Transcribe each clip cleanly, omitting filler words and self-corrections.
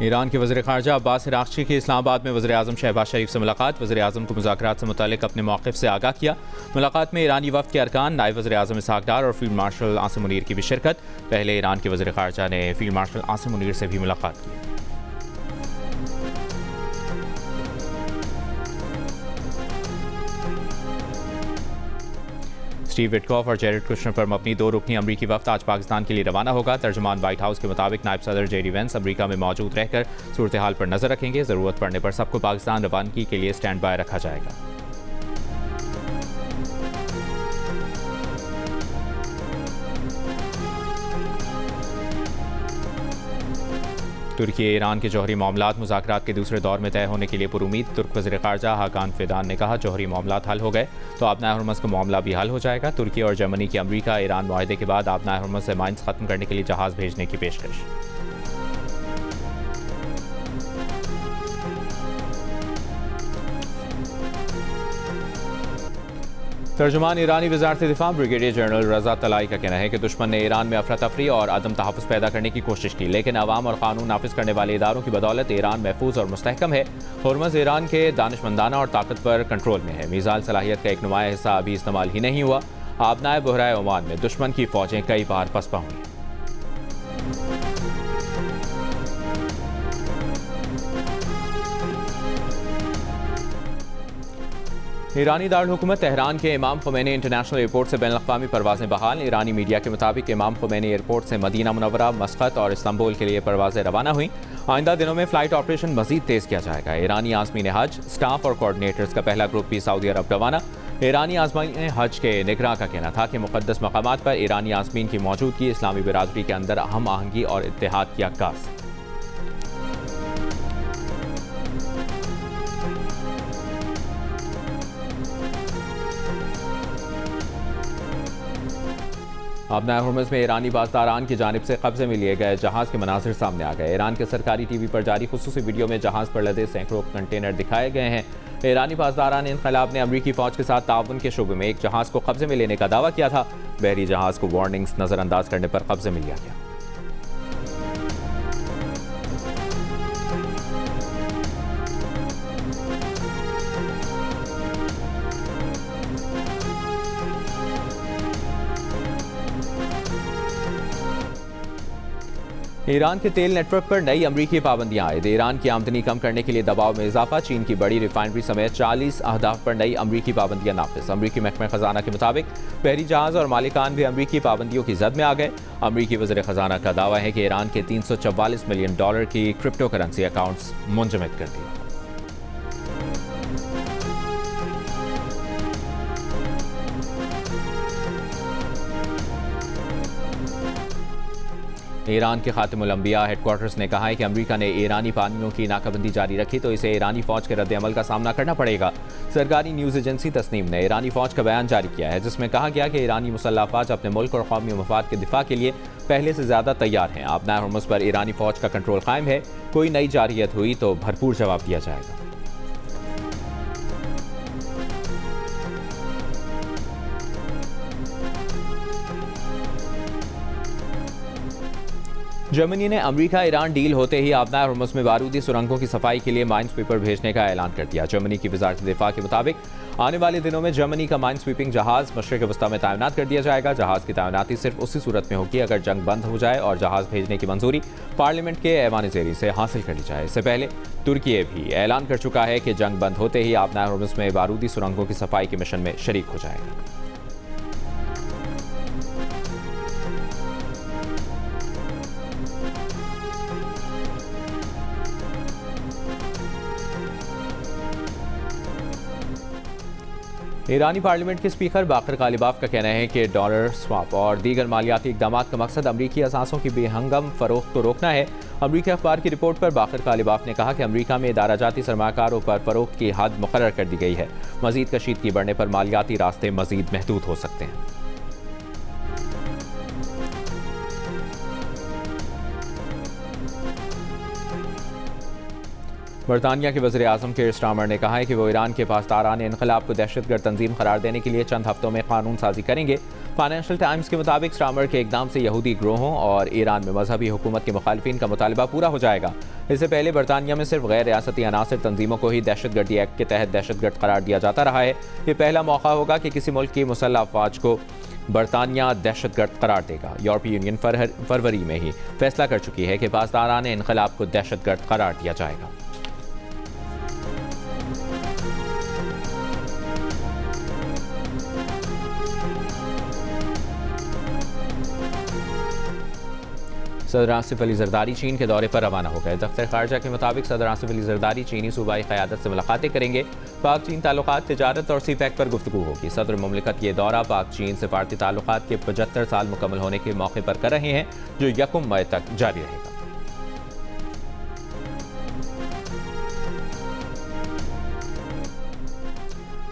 Iran के वज़ीर ख़ारजा Abbas Araghchi की इस्लामाबाद में वज़ीर-ए-आज़म शहबाज शरीफ से मुलाकात। वज़ीर-ए-आज़म को मुज़ाकरात से मुताल्लिक़ अपने मौक़िफ़ से आगाह किया। मुलाकात में ईरानी वफ़द के अरकान, नायब वज़ीर-ए-आज़म इसहाक़ डार और फ़ील्ड मार्शल आसिम मुनीर की भी शिरकत। पहले ईरान के वज़ीर ख़ारजा ने फ़ील्ड मार्शल आसिम मुनीर से भी मुलाकात की। स्टीव विटकॉफ और जेरेड कुशनर पर मबनी 2 रुकनी अमरीकी वफ़द आज पाकिस्तान के लिए रवाना होगा। तर्जुमान व्हाइट हाउस के मुताबिक नायब सदर जेडी वेंस अमरीका में मौजूद रहकर सूरत हाल पर नज़र रखेंगे। ज़रूरत पड़ने पर सबको पाकिस्तान रवानगी के लिए स्टैंड बाय रखा जाएगा। तुर्की ईरान के जौहरी मामलात मुज़ाकरात के दूसरे दौर में तय होने के लिए पुरुमीद। तुर्क वज़ीर ख़ारजा हाकान फिदान ने कहा, जौहरी मामलात हल हो गए तो आबनाए हुर्मुज़ का मामला भी हल हो जाएगा। तुर्की और जर्मनी की अमरीका ईरान मुआहदे के बाद आबनाए हुर्मुज़ से माइंस ख़त्म करने के लिए जहाज़ भेजने की पेशकश। तर्जुमान ईरानी वज़ारत दिफ़ा ब्रिगेडियर जनरल रज़ा तलाई का कहना है कि दुश्मन ने ईरान में अफरा तफरी और अदम तहफ़्फ़ुज़ पैदा करने की कोशिश की, लेकिन अवाम और कानून नाफिज करने वाले इदारों की बदौलत ईरान महफूज और मुस्तहकम है। हुर्मुज़ ईरान के दानिशमंदाना और ताकतवर कंट्रोल में है। मीज़ाइल सलाहियत का एक नुमाया हिस्सा अभी इस्तेमाल ही नहीं हुआ। आबनाए बहराए ओमान में दुश्मन की फ़ौजें कई बार पसपा हुई। ईरानी दारुल हुकूमत तेहरान के इमाम खुमैनी इंटरनेशनल एयरपोर्ट से बैनुल-अक़वामी परवाज़ें बहाल। ईरानी मीडिया के मुताबिक इमाम खुमैनी एयरपोर्ट से मदीना मुनव्वरा, मस्कत और इस्तांबुल के लिए परवाज़ें रवाना हुई। आइंदा दिनों में फ़्लाइट ऑपरेशन मज़ीद तेज़ किया जाएगा। ईरानी आज़मीन हज, स्टाफ और कोऑर्डिनेटर्स का पहला ग्रुप भी सऊदी अरब रवाना। ईरानी आज़मीन हज के निगरां का कहना था कि मुक़द्दस मकामात पर ईरानी आज़मीन की मौजूदगी इस्लामी बिरादरी के अंदर हम आहंगी और इत्तेहाद की अक्कास है। आबनाए हुर्मुज़ में ईरानी बाज़दारान की जानिब से कब्जे में लिए गए जहाज़ के मनाज़िर सामने आ गए। ईरान के सरकारी टीवी पर जारी खुसूसी वीडियो में जहाज़ पर लदे सैकड़ों कंटेनर दिखाए गए हैं। ईरानी बाज़दारान इनक़लाब ने अमरीकी फ़ौज के साथ ताउन के शुबे में एक जहाज़ को कब्जे में लेने का दावा किया था। बहरी जहाज़ को वार्निंग्स नज़रअंदाज करने पर कब्जे में लिया गया। ईरान के तेल नेटवर्क पर नई अमरीकी पाबंदियां आयद। ईरान की आमदनी कम करने के लिए दबाव में इजाफा। चीन की बड़ी रिफाइनरी समेत 40 अहदाफ पर नई अमरीकी पाबंदियां नाफिज। अमरीकी महकमा खजाना के मुताबिक बहरी जहाज और मालिकान भी अमरीकी पाबंदियों की जद में आ गए। अमरीकी वज़ीर खजाना का दावा है कि ईरान के $344 मिलियन की क्रिप्टो करेंसी अकाउंट्स मुंजमद कर दिए। ईरान के खातिमुल अंबिया हेडक्वार्टर्स ने कहा है कि अमेरिका ने ईरानी पानियों की नाकाबंदी जारी रखी तो इसे ईरानी फौज के रद्द-ए-अमल का सामना करना पड़ेगा। सरकारी न्यूज़ एजेंसी तस्नीम ने ईरानी फौज का बयान जारी किया है, जिसमें कहा गया कि ईरानी मुसल्लह अफवाज अपने मुल्क और कौमी मफाद के दिफा के लिए पहले से ज़्यादा तैयार हैं। आबनाए हुर्मुज़ पर ईरानी फौज का कंट्रोल कायम है। कोई नई जारियत हुई तो भरपूर जवाब दिया जाएगा। जर्मनी ने अमेरिका ईरान डील होते ही आबनाए हुर्मुज़ में बारूदी सुरंगों की सफाई के लिए माइन स्वीपर भेजने का ऐलान कर दिया। जर्मनी की वज़ारत दिफा के मुताबिक आने वाले दिनों में जर्मनी का माइन स्वीपिंग जहाज मशरिक़ वस्ता में तैनात कर दिया जाएगा। जहाज की तैनाती सिर्फ उसी सूरत में होगी अगर जंग बंद हो जाए और जहाज भेजने की मंजूरी पार्लियामेंट के ऐवान ज़ेरी से हासिल कर ली जाए। इससे पहले तुर्की भी ऐलान कर चुका है कि जंग बंद होते ही आबनाए हुर्मुज़ में बारूदी सुरंगों की सफाई के मिशन में शरीक हो जाएगा। ईरानी पार्लियामेंट के स्पीकर बाकर गालिबाफ का कहना है कि डॉलर स्वाप और दीगर मालियाती इक़दामात का मकसद अमरीकी असासों की बेहंगम फरोख्त को रोकना है। अमरीकी अखबार की रिपोर्ट पर बाकर गालिबाफ ने कहा कि अमरीका में इदाराजाती सरमाकारों पर फरोख्त की हद मुकर्रर कर दी गई है। मजीद कशीदगी बढ़ने पर मालियाती रास्ते मजीद महदूद हो सकते हैं। बरतानिया के वज़ीर आज़म केयर स्टारमर ने कहा है कि वो ईरान के पासदारान इनक़लाब को दहशतगर्द तंजीम करार देने के लिए चंद हफ्तों में कानून साजी करेंगे। फाइनेंशियल टाइम्स के मुताबिक स्टार्मर के इकदाम से यहूदी ग्रोहों और ईरान में मजहबी हुकूमत के मुखालिफिन का मुतालबा पूरा हो जाएगा। इससे पहले बरतानिया में सिर्फ गैर रियासती अनासर तंजीमों को ही दहशतगर्दी एक्ट के तहत दहशतगर्द करार दिया जाता रहा है। ये पहला मौका होगा कि किसी मुल्क की मुसल्लह अफवाज को बरतानिया दहशतगर्द करार देगा। यूरोपीय यूनियन फरवरी में ही फैसला कर चुकी है कि पासदारान इनकलाब को दहशतगर्द करार दिया जाएगा। सदर आसिफ अली जरदारी चीन के दौरे पर रवाना हो गए। दफ्तर खारजा के मुताबिक सदर आसिफ अली जरदारी चीनी सूबाई क़यादत से मुलाकातें करेंगे। पाक चीन ताल्लुकात, तिजारत और सी पैक पर गुफ्तगू होगी। सदर मुमलिकत ये दौरा पाक चीन सिफारती ताल्लुकात के 75 साल मुकम्मल होने के मौके पर कर रहे हैं, जो 1 मई तक जारी रहेगा।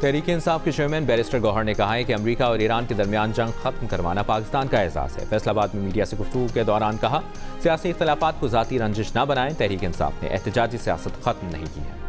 तहरीक इंसाफ के चेयरमैन बैरिस्टर गौहर ने कहा है कि अमेरिका और ईरान के दरमियान जंग खत्म करवाना पाकिस्तान का एहसास है। फैसलाबाद में मीडिया से गुफ्तगू के दौरान कहा, सियासी इख्तलाफात को ज़ाती रंजिश न बनाएं। तहरीक इंसाफ ने एहतजाजी सियासत खत्म नहीं की है।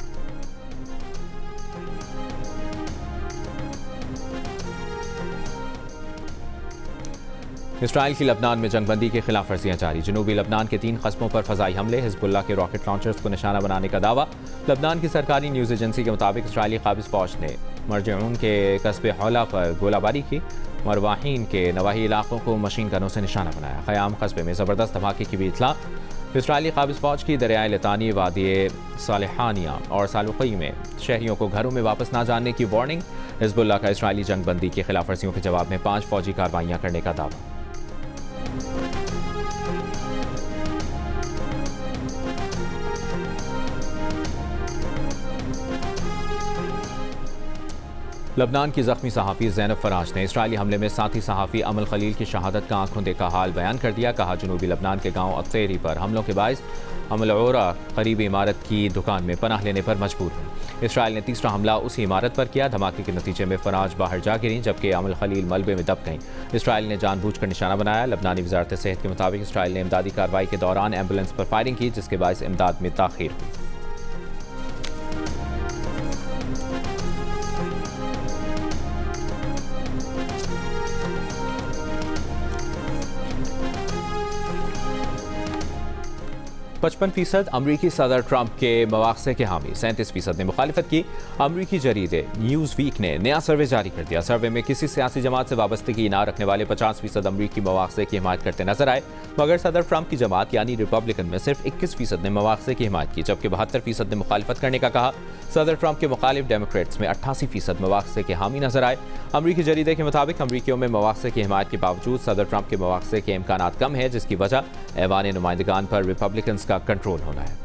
इसराइल की लबनान में जंगबंदी की खिलाफ वर्जियां जारी। जनूबी लबनान के 3 कस्बों पर फजाई हमले, हिजबुल्लाह के रॉकेट लॉन्चर्स को निशाना बनाने का दावा। लबनान की सरकारी न्यूज़ एजेंसी के मुताबिक इसराइली काबिज फौज ने मरजऊन के कस्बे हौला पर गोलाबारी की। मरवाहीन के नवाही इलाकों को मशीन गनों से निशाना बनाया। क़याम कस्बे में ज़बरदस्त धमाके की भी इत्तला। इसराइली काबिज फौज की दरियाए लतानी, वादी सालेहानिया और सालुकी में शहरियों को घरों में वापस न जाने की वार्निंग। हिजबुल्लाह का इसराइली जंगबंदी की खिलाफ वर्जियों के जवाब में 5 फौजी कार्रवाइयाँ करने का दावा। लबनान की जख्मी सहाफ़ी ज़ैनब फराज ने इसराइली हमले में साथी सहाफ़ी अमल खलील की शहादत का आंखों देखा हाल बयान कर दिया। कहा, जनूबी लबनान के गांव अत्तेरी पर हमलों के बायस अमल-ओरा करीबी इमारत की दुकान में पनाह लेने पर मजबूर हुई। इसराइल ने तीसरा हमला उसी इमारत पर किया। धमाके के नतीजे में फराज बाहर जा गिरी, जबकि अमल खलील मलबे में दब गईं। इसराइल ने जानबूझकर निशाना बनाया। लबनानी वजारत सेहत के मुताबिक इसराइल ने इमदादी कार्रवाई के दौरान एम्बुलेंस पर फायरिंग की, जिसके बायस इमदाद में ताख़ीर हुई। %55 अमरीकी सदर ट्रंप के मवाक़से के हामी, 37% ने मुखालिफत की। अमरीकी जरीदे न्यूज़ वीक ने नया सर्वे जारी कर दिया। सर्वे में किसी सियासी जमात से वाबस्तगी न रखने वाले 50% अमरीकी मवाक़से की हिमायत करते नजर आए, मगर सदर ट्रंप की जमात यानी रिपब्लिकन में सिर्फ 21% ने मवाक़से की हिमायत की, जबकि 72% ने मुखालिफत करने का कहा। सदर ट्रंप के मुखालिफ डेमोक्रेट्स में 88% मवाक़से के हामी नजर आए। अमरीकी जरीदे के मुताबिक अमरीकियों में मवाक़से की हिमायत के बावजूद सदर ट्रंप के मवाक़से के इम्कानात कम है, जिसकी वजह ऐवान नुमाइंदगान पर रिपब्लिकन का कंट्रोल होना है।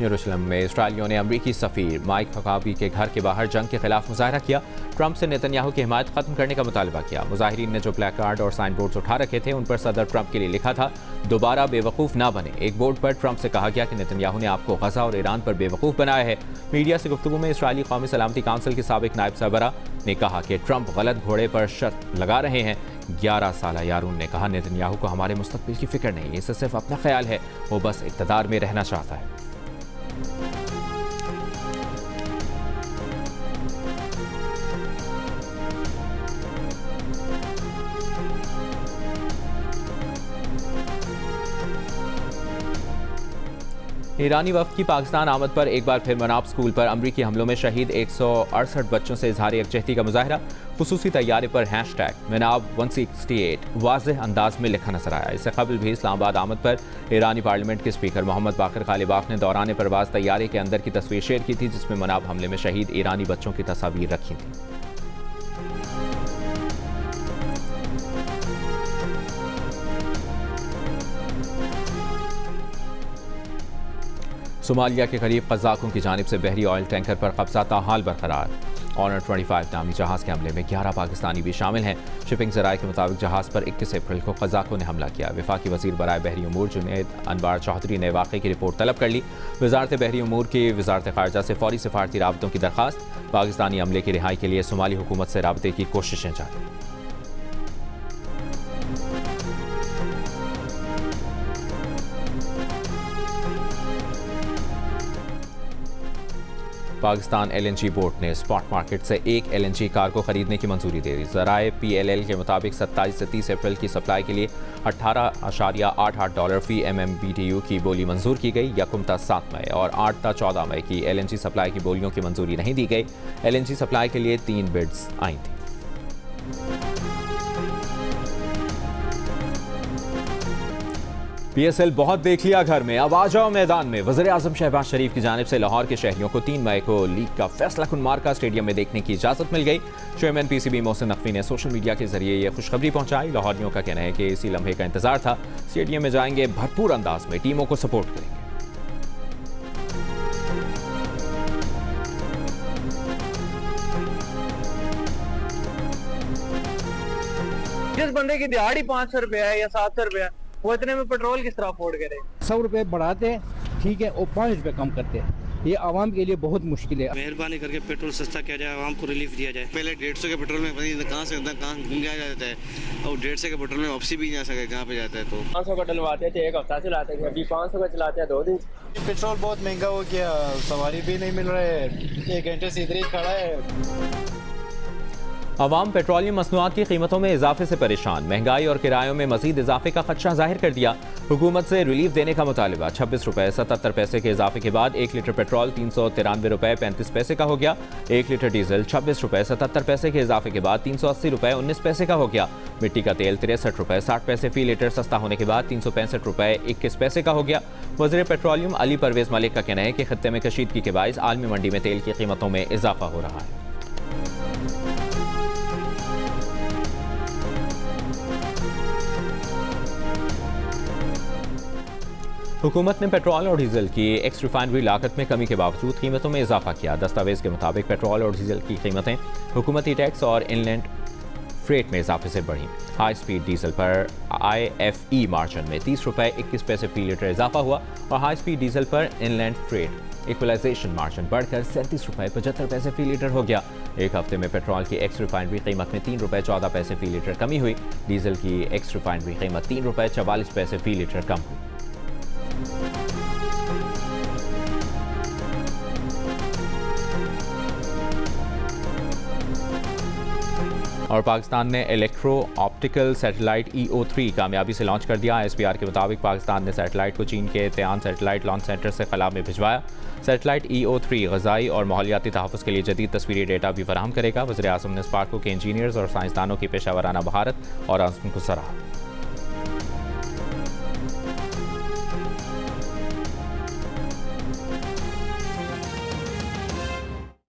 यरूशलेम में इसराइलियों ने अमरीकी सफ़ीर माइक हकाबी के घर के बाहर जंग के खिलाफ मुजाहरा किया। ट्रंप से नेतन्याहू की हिमायत खत्म करने का मुतालबा किया। मुजाहिरीन ने जो प्ले कार्ड और साइन बोर्ड्स उठा रखे थे, उन पर सदर ट्रंप के लिए लिखा था, दोबारा बेवकूफ़ ना बने। एक बोर्ड पर ट्रंप से कहा गया कि नेतन्याहू ने आपको गजा और ईरान पर बेवकूफ़ बनाया है। मीडिया से गुफ्तगू में इसराइली कौमी सलामती काउंसिल के साबिक नायब सरबरा ने कहा कि ट्रंप गलत घोड़े पर शर्त लगा रहे हैं। 11 साला यारून ने कहा, नेतन्याहू को हमारे मुस्तकबिल की फिक्र नहीं, इसे सिर्फ अपना ख्याल है, वो बस इक़्तिदार में रहना चाहता है। ईरानी वफ़द की पाकिस्तान आमद पर एक बार फिर मनाब स्कूल पर अमरीकी हमलों में शहीद 168 बच्चों से इजहार यकजहती का मुजाहरा। खुसूसी तैयारे पर #मनाब 168 वाज़ेह अंदाज में लिखा नजर आया। इससे कबल भी इस्लामाबाद आमद पर ईरानी पार्लियामेंट के स्पीकर मोहम्मद बाकर गालिबाफ ने दौरान परवाज़ तैयारे के अंदर की तस्वीर शेयर की थी, जिसमें मनाब हमले में शहीद ईरानी बच्चों की तस्वीर रखी थी। सोमालिया के करीब कज़ाकों की जानिब से बहरी ऑयल टैंकर पर कब्जा ताहाल बरकरार। ऑनर 25 नामी जहाज़ के हमले में 11 पाकिस्तानी भी शामिल हैं। शिपिंग ज़राए के मुताबिक जहाज़ पर 21 अप्रैल को कज़ाकों ने हमला किया। वफाकी वज़ीर बराए बहरी उमूर जुनैद अनवार चौधरी ने वाक़े की रिपोर्ट तलब कर ली। वज़ारत बहरी उमूर की वज़ारत ख़ारजा से फ़ौरी सफारती राबतों की दरख्वास्त। पाकिस्तानी अमले की रिहाई के लिए सोमाली हुकूमत से राबते की कोशिशें जारी। पाकिस्तान LNG बोर्ड ने स्पॉट मार्केट से एक LNG कार को खरीदने की मंजूरी दे दी। ज़राए PLL के मुताबिक 27 से 30 अप्रैल की सप्लाई के लिए $18.88 फी MMBTU की बोली मंजूर की गई। यकम ता 7 मई और 8 ता 14 मई की LNG सप्लाई की बोलियों की मंजूरी नहीं दी गई। LNG सप्लाई के लिए 3 बिड्स आई थी। PSL बहुत देख लिया घर में, अब आ जाओ मैदान में। वज़ीर-ए-आज़म शहबाज शरीफ की जानिब से लाहौर के शहरियों को 3 मई को लीग का फैसला कुन मार्का स्टेडियम में देखने की इजाज़त मिल गई। चेयरमैन PCB मोहसिन नकवी ने सोशल मीडिया के जरिए ये खुशखबरी पहुंचाई। लाहौरियों का कहना है कि इसी लम्हे का इंतजार था। स्टेडियम में जाएंगे, भरपूर अंदाज में टीमों को सपोर्ट करेंगे। जिस बंदे की दिहाड़ी 500 रुपया है या 700 रुपया, वो इतने में पेट्रोल किस तरह अफोर्ड करे? 100 रुपये बढ़ाते हैं, ठीक है, और 5 रुपये कम करते हैं। ये आवाम के लिए बहुत मुश्किल है। मेहरबानी करके पेट्रोल सस्ता किया जाए, आवाम को रिलीफ दिया जाए। पहले 150 के पेट्रोल में कहाँ से कहाँ घूम गया जाता है, और 150 के पेट्रोल में वापसी भी नहीं आ सके जहाँ पे जाता है। तो 500 का डलवाते थे, एक हफ्ता चलाते थे, अभी 500 का चलाते हैं 2 दिन। पेट्रोल बहुत महंगा हो गया, सवारी भी नहीं मिल रहा है, 1 घंटे से इधर ही खड़ा है। अवाम पेट्रोलियम मसनूआत की कीमतों में इजाफे से परेशान। महंगाई और किरायों में मजीद इजाफे का खदशा जाहिर कर दिया। हुकूमत से रिलीफ देने का मुतालिबा। 26 रुपये 77 पैसे के इजाफे के बाद 1 लीटर पेट्रोल 393 रुपये 35 पैसे का हो गया। 1 लीटर डीजल 26 रुपये 77 पैसे के इजाफे के बाद 380 रुपये 19 पैसे का हो गया। मिट्टी का तेल 63 रुपये 60 पैसे फी लीटर सस्ता होने के बाद 365 रुपये 21 पैसे का हो गया। वज़ीर पेट्रोलियम अली परवेज़ मलिक का कहना है कि खत्ते में कशीदगी के बाइस आलमी मंडी में तेल की कीमतों में इजाफा हो रहा है। हुकूमत ने पेट्रोल और डीजल की एक्स रिफाइनरी लागत में कमी के बावजूद कीमतों में इजाफा किया। दस्तावेज के मुताबिक पेट्रोल और डीजल की कीमतें हुकूमती टैक्स और इनलैंड फ्रेट में इजाफे से बढ़ी। हाई स्पीड डीजल पर IFE मार्जिन में 30 रुपये 21 पैसे फी लीटर इजाफा हुआ और हाई स्पीड डीजल पर इनलैंड फ्रेट इक्वलाइजेशन मार्जिन बढ़कर 37 रुपये 75 पैसे फी लीटर हो गया। एक हफ्ते में पेट्रोल की एक्स रिफाइनरी कीमत में 3 रुपये 14 पैसे फी लीटर कमी हुई। डीजल की एक्स रिफाइनरी कीमत 3 रुपये 44 पैसे फी लीटर कम हुई। और पाकिस्तान ने इलेक्ट्रो ऑप्टिकल सैटेलाइट EO3 कामयाबी से लॉन्च कर दिया। SPR के मुताबिक पाकिस्तान ने सैटेलाइट को चीन के तियान सैटेलाइट लॉन्च सेंटर से खला में भिजवाया। सैटेलाइट EO3 ग़ज़ाई और माहौलियाती तहफ़्फ़ुज़ के लिए जदीद तस्वीरी डेटा भी फराहम करेगा। वज़ीर-ए-आज़म ने स्पार्को के इंजीनियर्स और साइंसदानों की पेशा वराना महारत और अज़्म को सराहा।